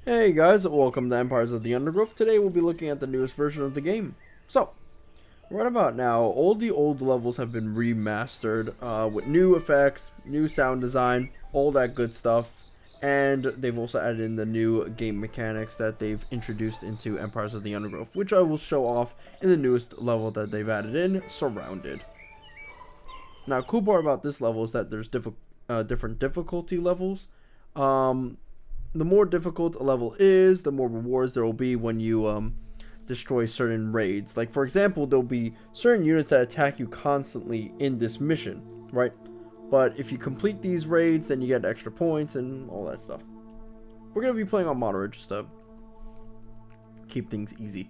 Hey guys, welcome to Empires of the Undergrowth. Today we'll be looking at the newest version of the game. So, right about now, all the old levels have been remastered with new effects, new sound design, all that good stuff. And they've also added in the new game mechanics that they've introduced into Empires of the Undergrowth, which I will show off in the newest level that they've added in, Surrounded. Now, cool part about this level is that there's different difficulty levels. The more difficult a level is, the more rewards there will be when you destroy certain raids. Like, for example, there'll be certain units that attack you constantly in this mission, right? But if you complete these raids, then you get extra points and all that stuff. We're going to be playing on moderate just to keep things easy.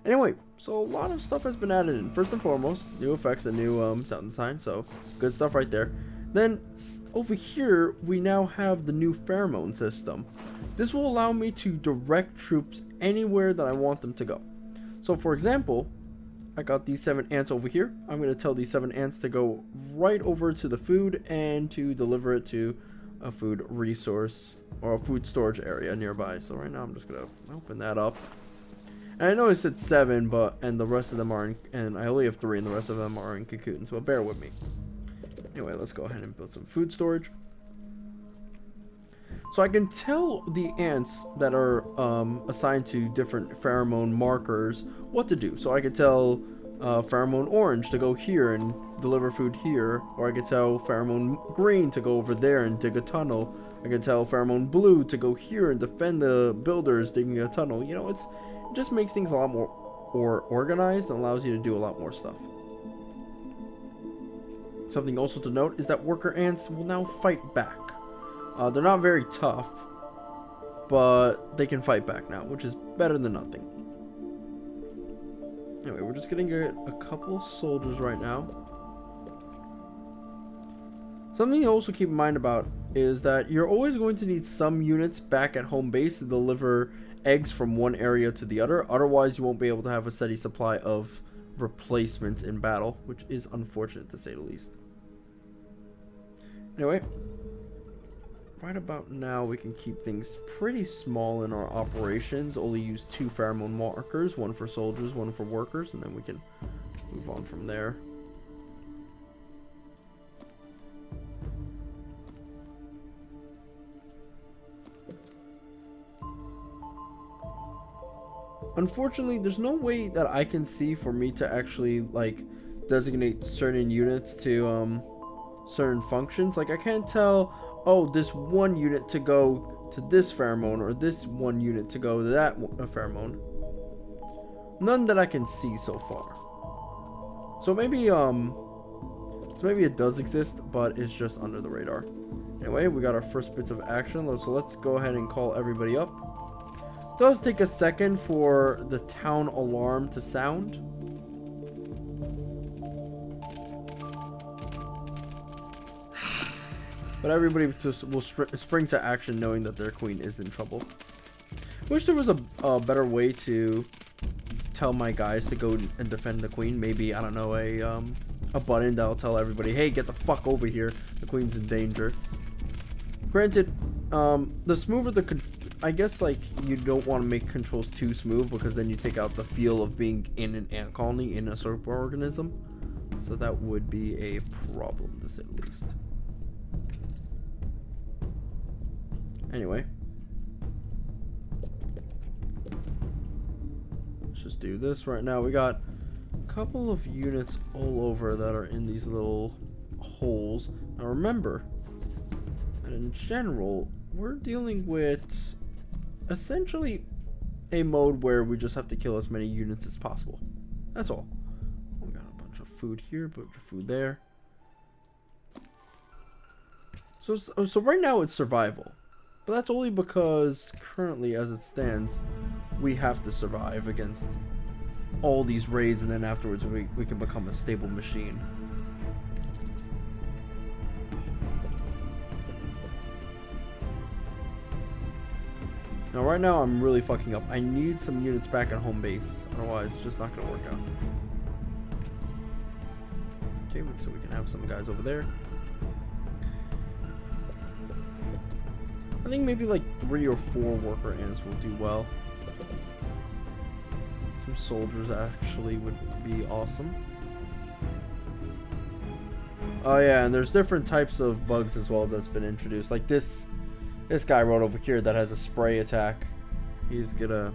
Anyway, so a lot of stuff has been added in. First and foremost, new effects and new sound design, so good stuff right there. Then over here we now have the new pheromone system. This will allow me to direct troops anywhere that I want them to go. So for example, I got these 7 ants over here. I'm going to tell these 7 ants to go right over to the food and to deliver it to a food resource or a food storage area nearby. So right now I'm just going to open that up. And I know I said 7, and the rest of them are in, and I only have 3 and the rest of them are in cocoons, but bear with me. Anyway, let's go ahead and build some food storage. So I can tell the ants that are assigned to different pheromone markers what to do. So I could tell pheromone orange to go here and deliver food here, or I could tell pheromone green to go over there and dig a tunnel. I could tell pheromone blue to go here and defend the builders digging a tunnel. You know, it just makes things a lot more organized and allows you to do a lot more stuff. Something also to note is that worker ants will now fight back. They're not very tough, but they can fight back now, which is better than nothing. Anyway, we're just getting a couple of soldiers right now. Something to also keep in mind about is that you're always going to need some units back at home base to deliver eggs from one area to the other. Otherwise, you won't be able to have a steady supply of replacements in battle, which is unfortunate to say the least. Anyway, right about now we can keep things pretty small in our operations. Only use 2 pheromone markers, one for soldiers, one for workers, and then we can move on from there. Unfortunately, there's no way that I can see for me to actually like designate certain units to certain functions. Like I can't tell, oh, this one unit to go to this pheromone or this one unit to go to that pheromone. None that I can see so far. So maybe it does exist, but it's just under the radar. Anyway, we got our first bits of action. So let's go ahead and call everybody up. It does take a second for the town alarm to sound. But everybody just will spring to action knowing that their queen is in trouble. Wish there was a better way to tell my guys to go and defend the queen. Maybe, I don't know, a button that'll tell everybody, hey, get the fuck over here. The queen's in danger. Granted, the smoother the... I guess, like, you don't want to make controls too smooth because then you take out the feel of being in an ant colony in a superorganism. So that would be a problem, to say the least. Anyway. Let's just do this right now. We got a couple of units all over that are in these little holes. Now remember, that in general, we're dealing with essentially a mode where we just have to kill as many units as possible. That's all. We got a bunch of food here, a bunch of food there. So right now it's survival. But that's only because currently, as it stands, we have to survive against all these raids, and then afterwards we can become a stable machine. Now right now I'm really fucking up. I need some units back at home base, otherwise it's just not gonna work out. Okay, so we can have some guys over there. I think maybe like 3 or 4 worker ants will do well. Some soldiers actually would be awesome. Oh yeah, and there's different types of bugs as well that's been introduced. Like this guy right over here that has a spray attack. He's gonna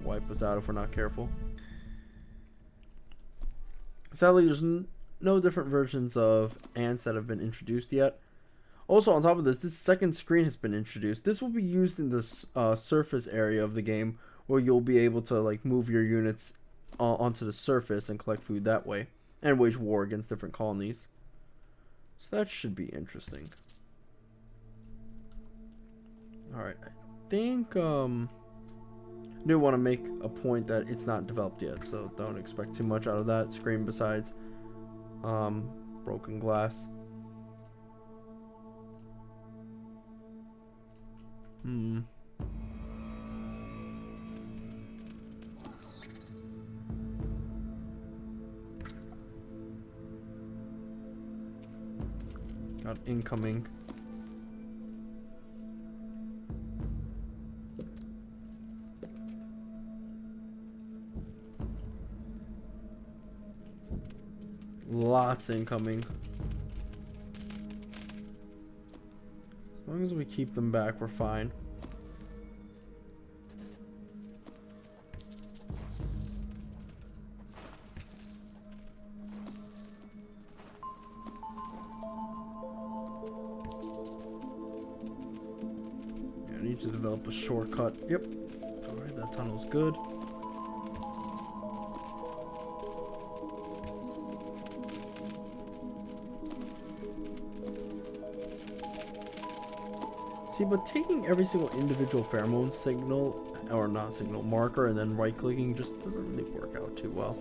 wipe us out if we're not careful. Sadly, there's no different versions of ants that have been introduced yet. Also, on top of this second screen has been introduced. This will be used in the surface area of the game, where you'll be able to like move your units onto the surface and collect food that way, and wage war against different colonies. So that should be interesting. Alright, I think I do want to make a point that it's not developed yet, so don't expect too much out of that screen besides broken glass. Got incoming. Lots incoming. As long as we keep them back, we're fine. Yeah, I need to develop a shortcut. Yep. Alright, that tunnel's good. See, but taking every single individual pheromone signal, or not signal, marker, and then right-clicking just doesn't really work out too well.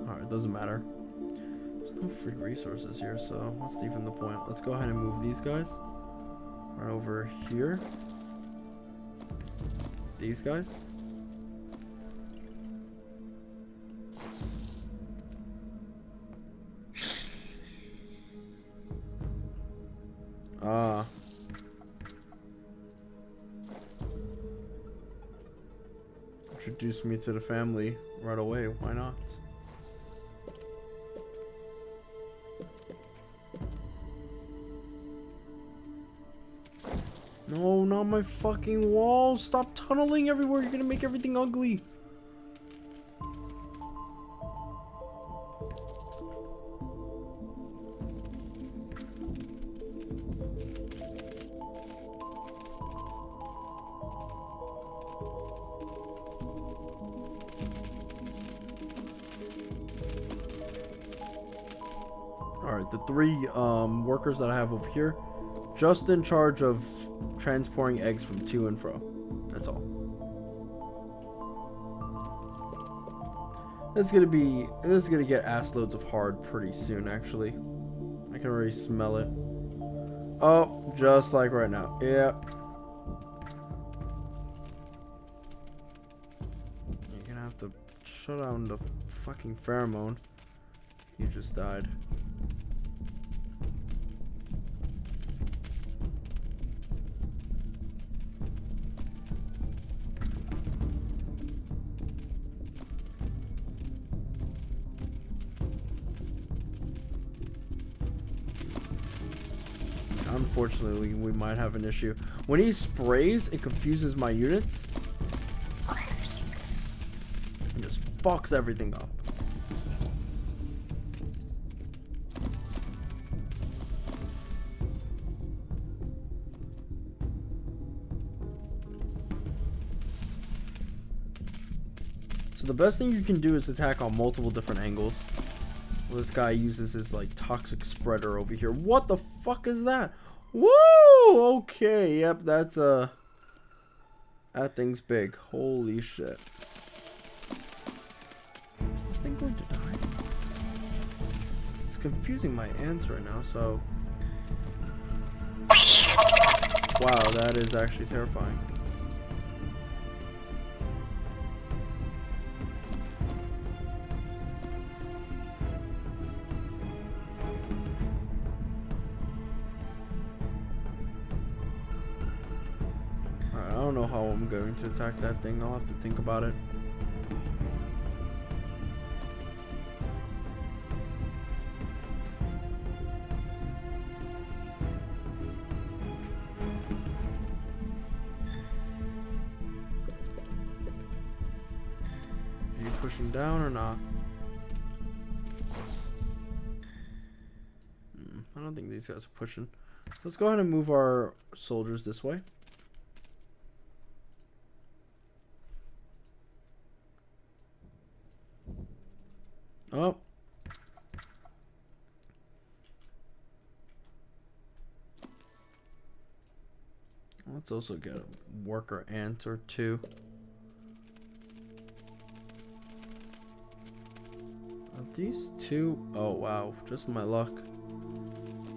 Alright, doesn't matter. There's no free resources here, so what's even the point? Let's go ahead and move these guys. Right over here. These guys. Introduce me to the family right away. Why not? No, not my fucking walls. Stop tunneling everywhere. You're gonna make everything ugly. Alright, the 3 workers that I have over here, just in charge of transporting eggs from to and fro. That's all. This is gonna get ass loads of hard pretty soon, actually. I can already smell it. Oh, just like right now. Yeah. You're gonna have to shut down the fucking pheromone. You just died. Unfortunately, we might have an issue. When he sprays, it confuses my units. And just fucks everything up. So the best thing you can do is attack on multiple different angles. Well, this guy uses his like toxic spreader over here. What the fuck is that? Woo! Okay, yep, that's that thing's big. Holy shit. Is this thing going to die? It's confusing my ants right now, so. Wow, that is actually terrifying. don't know how I'm going to attack that thing. I'll have to think about it. Are you pushing down or not? I don't think these guys are pushing. So let's go ahead and move our soldiers this way. Oh. Let's also get a worker ant or two. Are these two? Oh wow, just my luck.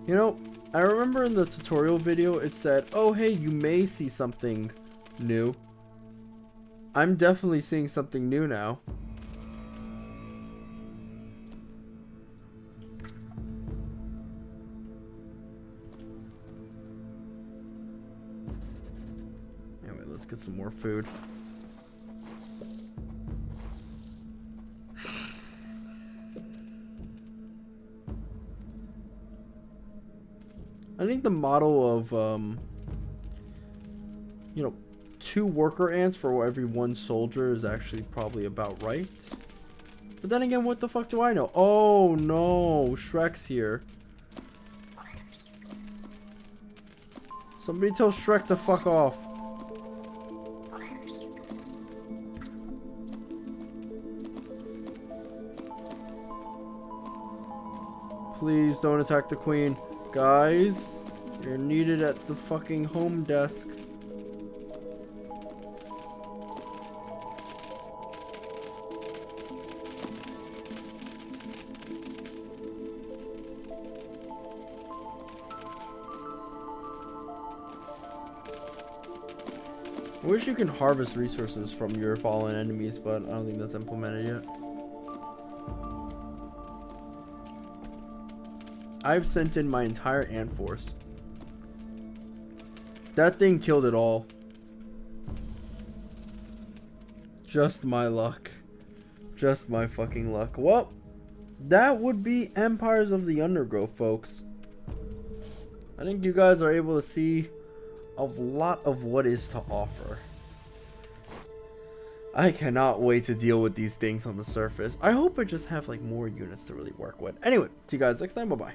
You know, I remember in the tutorial video it said, oh hey, you may see something new. I'm definitely seeing something new now. Anyway, let's get some more food. I think the model of, you know, 2 worker ants for every 1 soldier is actually probably about right. But then again, what the fuck do I know? Oh no, Shrek's here. Somebody tell Shrek to fuck off. Please don't attack the queen. Guys, you're needed at the fucking home desk. I wish you can harvest resources from your fallen enemies, but I don't think that's implemented yet. I've sent in my entire ant force. That thing killed it all. Just my luck. Just my fucking luck. Well, that would be Empires of the Undergrowth, folks. I think you guys are able to see a lot of what is to offer. I cannot wait to deal with these things on the surface. I hope I just have like more units to really work with. Anyway, see you guys next time. Bye bye.